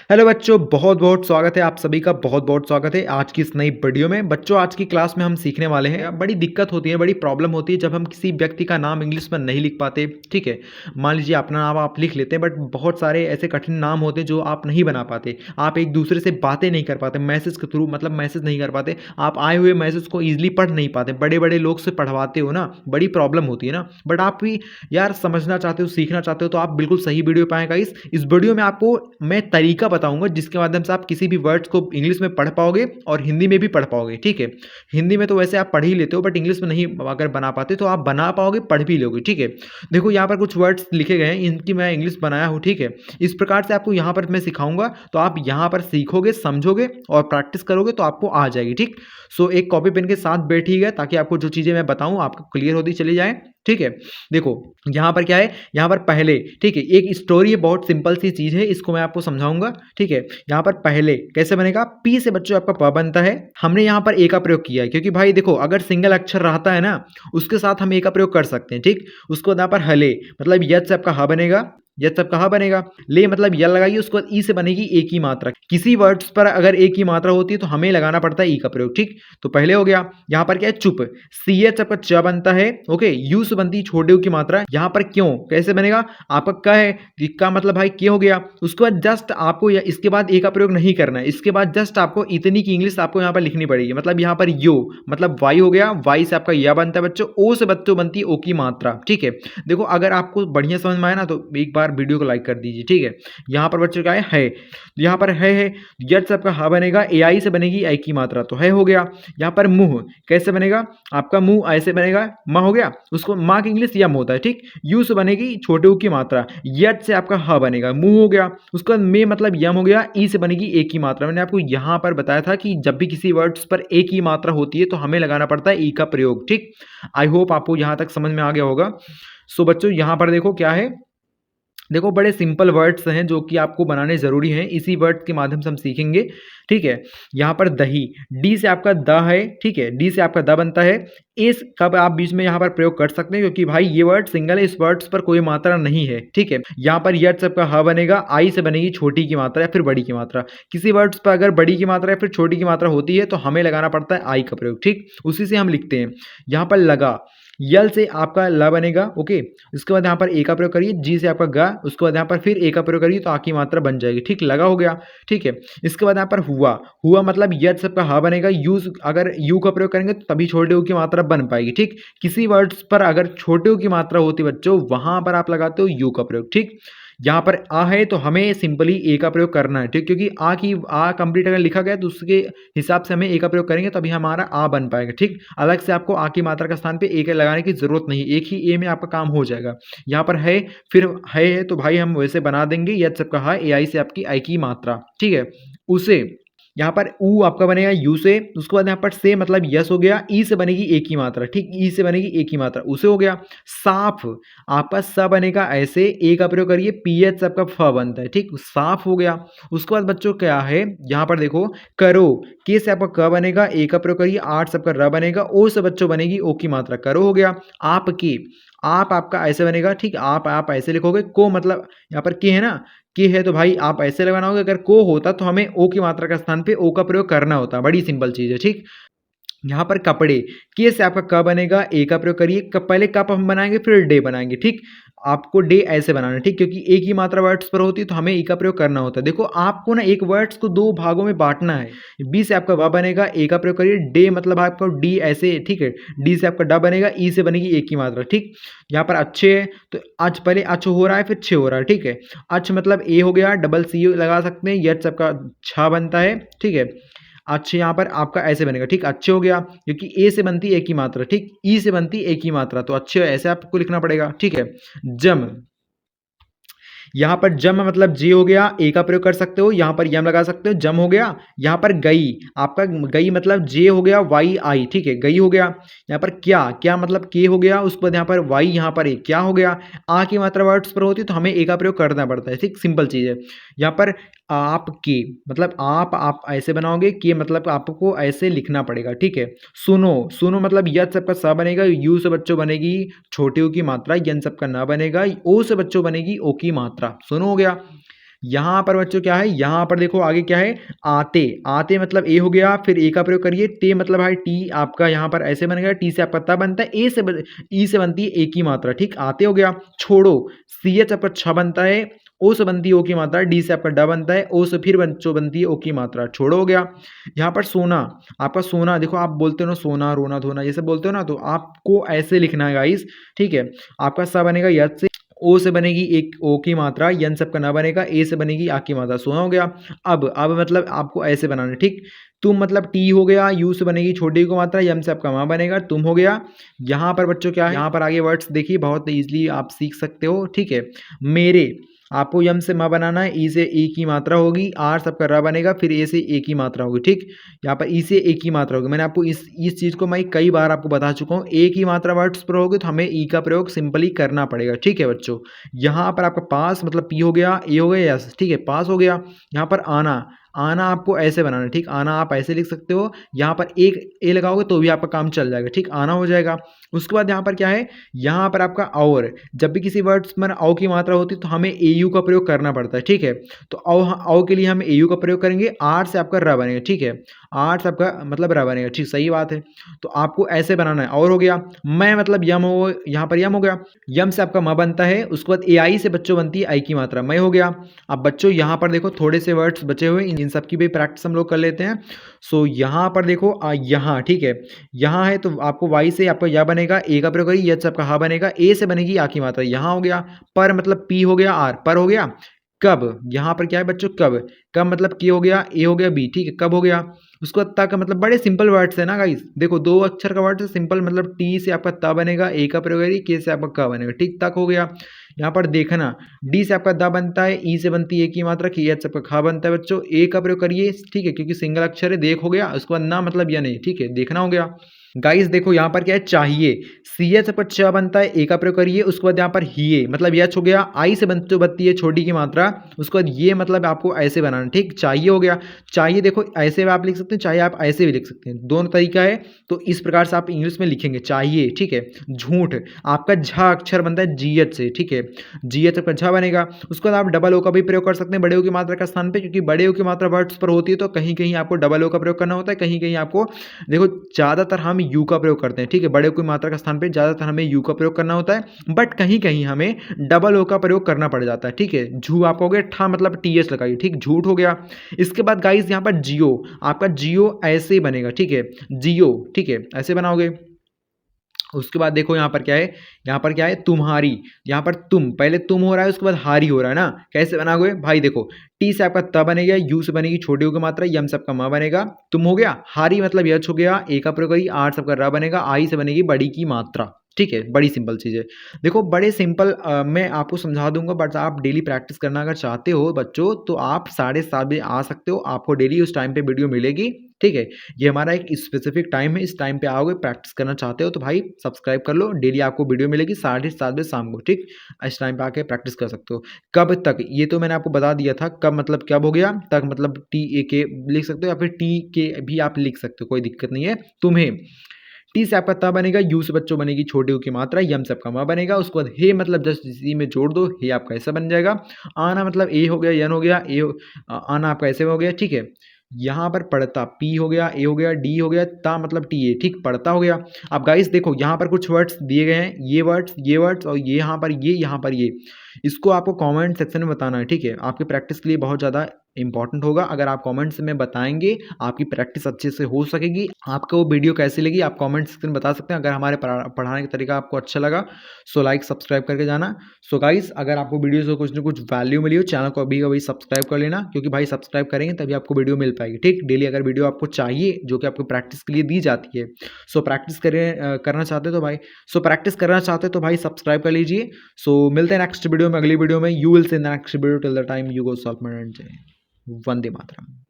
Hello बच्चों, बहुत बहुत स्वागत है आप सभी का। बहुत बहुत स्वागत है आज की इस नई वीडियो में। बच्चों, आज की क्लास में हम सीखने वाले हैं। बड़ी दिक्कत होती है, बड़ी प्रॉब्लम होती है जब हम किसी व्यक्ति का नाम इंग्लिश में नहीं लिख पाते। ठीक है, मान लीजिए अपना नाम आप लिख लेते हैं, बट बहुत सारे ऐसे कठिन नाम होते हैं जो आप नहीं बना पाते। आप एक दूसरे से बातें नहीं कर पाते, मैसेज के थ्रू मतलब मैसेज नहीं कर पाते। आप आए हुए मैसेज को ईजिली पढ़ नहीं पाते। बड़े बड़े लोग से पढ़वाते हो ना, बड़ी प्रॉब्लम होती है ना। बट आप भी यार समझना चाहते हो, सीखना चाहते हो, तो आप बिल्कुल सही वीडियो पाएगा। इस वीडियो में आपको मैं तरीका बताऊंगा जिसके माध्यम से आप किसी भी वर्ड्स को इंग्लिश में पढ़ पाओगे और हिंदी में भी पढ़ पाओगे। ठीक है, हिंदी में तो वैसे आप पढ़ ही लेते हो, बट इंग्लिश में नहीं अगर बना पाते तो आप बना पाओगे, पढ़ भी लोगे। ठीक है, देखो यहाँ पर कुछ वर्ड्स लिखे गए हैं, इनकी मैं इंग्लिश बनाया हूँ। ठीक है, इस प्रकार से आपको यहाँ पर मैं सिखाऊंगा, तो आप यहाँ पर सीखोगे, समझोगे और प्रैक्टिस करोगे तो आपको आ जाएगी। ठीक, सो एक कॉपी पेन के साथ बैठिएगा ताकि आपको जो चीज़ें मैं बताऊँ आपको क्लियर होती चली जाए। ठीक है, देखो यहाँ पर क्या है, यहाँ पर पहले, ठीक है, एक स्टोरी है, बहुत सिंपल सी चीज़ है, इसको मैं आपको समझाऊंगा। ठीक है, यहाँ पर पहले कैसे बनेगा, पी से बच्चों आपका प बनता है। हमने यहाँ पर ए का प्रयोग किया है क्योंकि भाई देखो अगर सिंगल अक्षर रहता है ना, उसके साथ हम ए का प्रयोग कर सकते हैं। ठीक, उसको यहाँ पर हले मतलब यद से आपका ह बनेगा, यद सब कहाँ बनेगा, ले मतलब यल लगाइए, उसके बाद ई से बनेगी एक ही मात्रा। किसी वर्ड्स पर अगर एक ही मात्रा होती है तो हमें लगाना पड़ता है ई का प्रयोग। ठीक, तो पहले हो गया। यहाँ पर क्या है, चुप, सी एच आपका च बनता है। ओके, यू से बनती है छोटे यू की मात्रा। यहाँ पर क्यों कैसे बनेगा, आपका क है, का मतलब भाई के हो गया। उसके बाद जस्ट आपको इसके बाद ए का प्रयोग नहीं करना है, इसके बाद जस्ट आपको इतनी की इंग्लिश आपको यहाँ पर लिखनी पड़ेगी। मतलब यहाँ पर यो मतलब वाई हो गया, वाई से आपका या बनता है बच्चों, ओ से बच्चों बनती है ओ की मात्रा। ठीक है, देखो अगर आपको बढ़िया समझ में आए ना तो एक बार वीडियो को लाइक कर दीजिए। ठीक है, यहाँ पर बच्चों क्या है, यहाँ पर है, यट से आपका हा बनेगा, ए आई से बनेगी आई की मात्रा, तो है हो गया। यहाँ पर मुंह कैसे बनेगा, आपका मुंह ऐसे बनेगा, माँ हो गया, उसको माँ की इंग्लिश यम होता है। ठीक, यू से बनेगी छोटे यू की मात्रा, यट से आपका हा बनेगा, मुंह हो गया। उसके बाद में मतलब यम हो गया, ई से बनेगी एक की मात्रा। मैंने आपको यहाँ पर बताया था कि जब भी किसी वर्ड्स पर एक ही मात्रा होती है तो हमें लगाना पड़ता है ई का प्रयोग। ठीक, आई होप आपको यहाँ तक समझ में आ गया होगा। सो बच्चों यहाँ पर देखो क्या है, देखो बड़े सिंपल वर्ड्स हैं जो कि आपको बनाने ज़रूरी हैं, इसी वर्ड के माध्यम से हम सीखेंगे। ठीक है, यहाँ पर दही, डी से आपका द है। ठीक है, डी से आपका द बनता है। इस कब आप बीच में यहाँ पर प्रयोग कर सकते हैं क्योंकि भाई ये वर्ड सिंगल है, इस वर्ड्स पर कोई मात्रा नहीं है। ठीक है, यहाँ पर यट से आपका ह बनेगा, आई से बनेगी छोटी की मात्रा या फिर बड़ी की मात्रा। किसी वर्ड्स पर अगर बड़ी की मात्रा या फिर छोटी की मात्रा होती है तो हमें लगाना पड़ता है आई का प्रयोग। ठीक, उसी से हम लिखते हैं। यहाँ पर लगा, यल से आपका ल बनेगा। ओके, उसके बाद यहाँ पर ए का प्रयोग करिए, जी से आपका गा, उसके बाद यहाँ पर फिर ए का प्रयोग करिए तो आ की मात्रा बन जाएगी। ठीक, लगा हो गया। ठीक है, इसके बाद यहाँ पर हुआ, हुआ मतलब यद सबका हा बनेगा, यू अगर यू का प्रयोग करेंगे तो तभी छोटे यू की मात्रा बन पाएगी। ठीक, किसी वर्ड्स पर अगर छोटे यू की मात्रा होती है बच्चों, वहां पर आप लगाते हो यू का प्रयोग। ठीक, यहाँ पर आ है तो हमें सिंपली ए का प्रयोग करना है। ठीक, क्योंकि आ कंप्लीट अगर लिखा गया तो उसके हिसाब से हमें ए का प्रयोग करेंगे तभी हमारा आ बन पाएगा। ठीक, अलग से आपको आ की मात्रा का स्थान पे ए के लगाने की जरूरत नहीं, एक ही ए में आपका काम हो जाएगा। यहाँ पर है, फिर है तो भाई हम वैसे बना देंगे, यद सबका हा, ए आई से आपकी आई की मात्रा। ठीक है, उसे यहाँ पर ऊ आपका बनेगा यू से, उसके बाद यहाँ पर से मतलब यस हो गया, ई से बनेगी एक ही मात्रा। ठीक, ई से बनेगी एक ही मात्रा, उसे हो गया। साफ आपका स बनेगा ऐसे, ए का प्रयोग करिए, पी एच आपका फ बनता है। ठीक, साफ हो गया। उसके बाद बच्चों क्या है, यहाँ पर देखो करो, के से आपका क बनेगा, ए का प्रयोग करिए, आठ से आपका र बनेगा, ओ से बच्चों बनेगी ओ की मात्रा, करो हो गया। आपकी, आप आपका ऐसे बनेगा। ठीक, आप ऐसे लिखोगे, को मतलब यहाँ पर के है ना, के है तो भाई आप ऐसे लगाना होगा। अगर को होता तो हमें ओ की मात्रा का स्थान पे ओ का प्रयोग करना होता, बड़ी सिंपल चीज़ है। ठीक, यहाँ पर कपड़े, के से आपका क बनेगा, ए का प्रयोग करिए, पहले कप हम बनाएंगे फिर डे बनाएंगे। ठीक, आपको डे ऐसे बनाना है। ठीक, क्योंकि एक ही मात्रा वर्ड्स पर होती है तो हमें ई का प्रयोग करना होता है। देखो आपको ना एक वर्ड्स को दो भागों में बांटना है। बी से आपका व बनेगा, ए का प्रयोग करिए, डे मतलब आपका डी ऐसे। ठीक है, डी से आपका ड बनेगा, ई से बनेगी एक की मात्रा। ठीक, यहाँ पर अच्छे है तो आज पहले अच्छ हो रहा है फिर छे हो रहा है। ठीक है, अच्छ मतलब ए हो गया, डबल सी लगा सकते हैं, यच सबका छा बनता है। ठीक है, अच्छे यहाँ पर आपका ऐसे बनेगा। ठीक, अच्छे हो गया क्योंकि ए से बनती है एक ही मात्रा। ठीक, ई से बनती है एक ही मात्रा, तो अच्छे ऐसे आपको लिखना पड़ेगा। ठीक है, जम, यहाँ पर जम मतलब जे हो गया, ए का प्रयोग कर सकते हो, यहाँ पर यम लगा सकते हो, जम हो गया। यहाँ पर गई, आपका गई मतलब जे हो गया, वाई आई। ठीक है, गई हो गया। यहाँ पर क्या, क्या मतलब के हो गया, उसके बाद यहाँ पर वाई, यहाँ पर ए, क्या हो गया। आ की मात्रा वर्ड्स पर होती है तो हमें ए का प्रयोग करना पड़ता है। ठीक, सिंपल चीज़ है। यहाँ पर आप के मतलब आप ऐसे बनाओगे, के मतलब आपको ऐसे लिखना पड़ेगा। ठीक है, सुनो, सुनो मतलब यद सबका स बनेगा, यू से बच्चों बनेगी छोटे यू की मात्रा, यन सबका न बनेगा, ओ से बच्चों बनेगी ओ की मात्रा, सुनो हो गया। यहाँ पर बच्चों क्या है, यहाँ पर देखो आगे क्या है, आते। आते मतलब ए हो गया, फिर ए का प्रयोग करिए, टे मतलब है टी आपका यहाँ पर ऐसे बनेगा, टी से आपका ता बनता है, ई से बनती है ए की मात्रा, ठीक, आते हो गया। छोड़ो, सी एच आपका छ बनता है, ओ से बनती है ओ की मात्रा, डी से आपका ड बनता है, ओ से फिर बच्चों बनती है ओ की मात्रा, छोड़ो हो गया। यहाँ पर सोना, आपका सोना देखो, आप बोलते हो ना सोना रोना धोना ये सब बोलते हो ना, तो आपको ऐसे लिखना है गाइस, ठीक है। आपका सा बनेगा यद से, ओ से बनेगी एक ओ की मात्रा, यन सबका ना बनेगा, ए से बनेगी आ की मात्रा, सोना हो गया। अब मतलब आपको ऐसे बनाना है, ठीक। तुम मतलब टी हो गया, यू से बनेगी छोटी की मात्रा, यम से आपका माँ बनेगा, तुम हो गया। यहाँ पर बच्चों क्या है, यहाँ पर आगे वर्ड्स देखिए बहुत इजीली आप सीख सकते हो, ठीक है। मेरे, आपको यम से म बनाना है, ई से ए की मात्रा होगी, आर सबका र बनेगा, फिर ए से ए की मात्रा होगी, ठीक। यहाँ पर ई से ए की मात्रा होगी, मैंने आपको इस चीज़ को मैं कई बार आपको बता चुका हूँ। ए की मात्रा वर्ड्स पर होगी तो हमें ई का प्रयोग सिंपली करना पड़ेगा, ठीक है बच्चों। यहाँ पर आपका पास मतलब पी हो गया, ए हो गया, यस, ठीक है, पास हो गया। यहाँ पर आना, आना आपको ऐसे बनाना है, ठीक, आना आप ऐसे लिख सकते हो, यहाँ पर एक ए लगाओगे तो भी आपका काम चल जाएगा, ठीक, आना हो जाएगा। उसके बाद यहाँ पर क्या है, यहाँ पर आपका और, जब भी किसी वर्ड्स में औ की मात्रा होती है तो हमें ए यू का प्रयोग करना पड़ता है, ठीक है। तो औ के लिए हम ए यू का प्रयोग करेंगे, आर से आपका र बनेगा, ठीक है, आर से आपका मतलब र बनेगा, ठीक, सही बात है। तो आपको ऐसे बनाना है, और हो गया। मैं मतलब यम हो, यहाँ पर यम हो गया, यम से आपका म बनता है, उसके बाद ए आई से बच्चों बनती है आई की मात्रा, मैं हो गया। अब बच्चों यहाँ पर देखो थोड़े से वर्ड्स बचे हुए, इन सब की भी प्रैक्टिस हम लोग कर लेते हैं। सो यहाँ पर देखो यहाँ, ठीक है, यहाँ है तो आपको वाई से आपका या बनेगा, ए का प्रयोग करिए, यच से आपका हा बनेगा, ए से बनेगी आ की मात्रा, यहाँ हो गया। पर मतलब पी हो गया, आर पर हो गया। कब, यहाँ पर क्या है बच्चों, कब, कब मतलब के हो गया, ए हो गया, बी, ठीक है, कब हो गया। उसको तक मतलब बड़े सिंपल वर्ड्स है ना गाइस, देखो दो अक्षर का वर्ड है सिंपल, मतलब टी से आपका ता बनेगा, ए का प्रयोग करिए, के से आपका क बनेगा, ठीक, तक हो गया। यहाँ पर देखना, डी से आपका दा बनता है, ई से बनती है ए की मात्रा, की एच से आपका खा बनता है बच्चों, ए का प्रयोग करिए, ठीक है, क्योंकि सिंगल अक्षर है, देख हो गया। उसके बाद ना मतलब या नहीं, ठीक है, देखना हो गया। गाइस देखो यहाँ पर क्या है, चाहिए, सी एच पर च बनता है, ए का प्रयोग करिए। उसके बाद यहाँ पर हिए मतलब यच हो गया, आई से बनती है छोटी की मात्रा, उसके बाद ये मतलब आपको ऐसे बनाना, ठीक, चाहिए हो गया। चाहिए देखो ऐसे भी आप लिख सकते हैं, चाहे आप ऐसे भी लिख सकते हैं, दोनों तरीका है। तो इस प्रकार से आप इंग्लिश में लिखेंगे चाहिए, ठीक है। झूठ, आपका झ अक्षर बनता है जी एच से, ठीक है, जी एच आपका झ बनेगा। उसके बाद आप डबल ओ का भी प्रयोग कर सकते हैं बड़े ओ की मात्रा का स्थान पे, क्योंकि बड़े ओ की मात्रा वर्ड्स पर होती है तो कहीं कहीं आपको डबल ओ का प्रयोग करना होता है, कहीं कहीं आपको, देखो ज़्यादातर हम यू का प्रयोग करते हैं, ठीक है, बड़े ओ की मात्रा का स्थान पे ज़्यादातर हमें यू का प्रयोग करना होता है, बट कहीं कहीं हमें डबल ओ का प्रयोग करना पड़ जाता है, ठीक है। झू आप हो गया, ठा मतलब टी एच लगाइए, ठीक, झूठ हो गया। इसके बाद गाइस यहाँ पर जियो, आपका जियो ऐसे ही बनेगा, ठीक है, जियो, ठीक है, ऐसे बनाओगे। उसके बाद देखो यहाँ पर क्या है, यहाँ पर क्या है, तुम्हारी, यहाँ पर तुम, पहले तुम हो रहा है, उसके बाद हारी हो रहा है ना, कैसे बनाओगे भाई, देखो टी से आपका त बनेगा, यू से बनेगी छोटी की मात्रा, यम से आपका म बनेगा, तुम हो गया। हारी मतलब यच हो गया, ए का प्रयोग करिए, आर से आपका र बनेगा, आई से बनेगी बड़ी की मात्रा, ठीक है, बड़ी सिंपल चीज़ है। देखो बड़े सिंपल मैं आपको समझा दूंगा, बट आप डेली प्रैक्टिस करना अगर चाहते हो बच्चों, तो आप 7:30 बजे आ सकते हो, आपको डेली उस टाइम पे वीडियो मिलेगी, ठीक है। ये हमारा एक स्पेसिफिक टाइम है, इस टाइम पे आओगे, प्रैक्टिस करना चाहते हो तो भाई सब्सक्राइब कर लो, डेली आपको वीडियो मिलेगी 7:30 बजे शाम को, ठीक। इस टाइम पे आके प्रैक्टिस कर सकते हो। कब तक, ये तो मैंने आपको बता दिया था, कब मतलब कब हो गया, तक मतलब टी ए के लिख सकते हो, या फिर टी के भी आप लिख सकते हो, कोई दिक्कत नहीं है। तुम्हें, टी से आपका ता बनेगा, यू से बच्चों बनेगी छोटी यू की मात्रा, यम से आपका म बनेगा। उसके बाद हे मतलब जस्ट इसी में जोड़ दो, हे आपका ऐसा बन जाएगा। आना मतलब ए हो गया, यन हो गया, आना आपका ऐसे हो गया, ठीक है। यहाँ पर पढ़ता, पी हो गया, ए हो गया, डी हो गया, ता मतलब टी ए, ठीक, पढ़ता हो गया। अब गाइस देखो यहाँ पर कुछ वर्ड्स दिए गए हैं, ये वर्ड्स और ये यहाँ पर ये, इसको आपको कमेंट सेक्शन में बताना है, ठीक है। आपकी प्रैक्टिस के लिए बहुत ज़्यादा इंपॉर्टेंट होगा, अगर आप कमेंट्स में बताएंगे आपकी प्रैक्टिस अच्छे से हो सकेगी। आपको वो वीडियो कैसी लगी आप कमेंट सेक्शन में बता सकते हैं, अगर हमारे पढ़ाने का तरीका आपको अच्छा लगा सो लाइक सब्सक्राइब करके जाना। सो गाइस अगर आपको वीडियो से कुछ ना कुछ वैल्यू मिली हो, चैनल को अभी अभी सब्सक्राइब कर लेना, क्योंकि भाई सब्सक्राइब करेंगे तभी आपको वीडियो मिल पाएगी, ठीक। डेली अगर वीडियो आपको चाहिए जो कि आपको प्रैक्टिस के लिए दी जाती है, सो प्रैक्टिस करना चाहते हो तो भाई, प्रैक्टिस करना चाहते हो तो भाई सब्सक्राइब कर लीजिए। सो मिलते हैं नेक्स्ट वीडियो में, अगली वीडियो में। You will see in the next video, till the time you go solve my, Vande Mataram.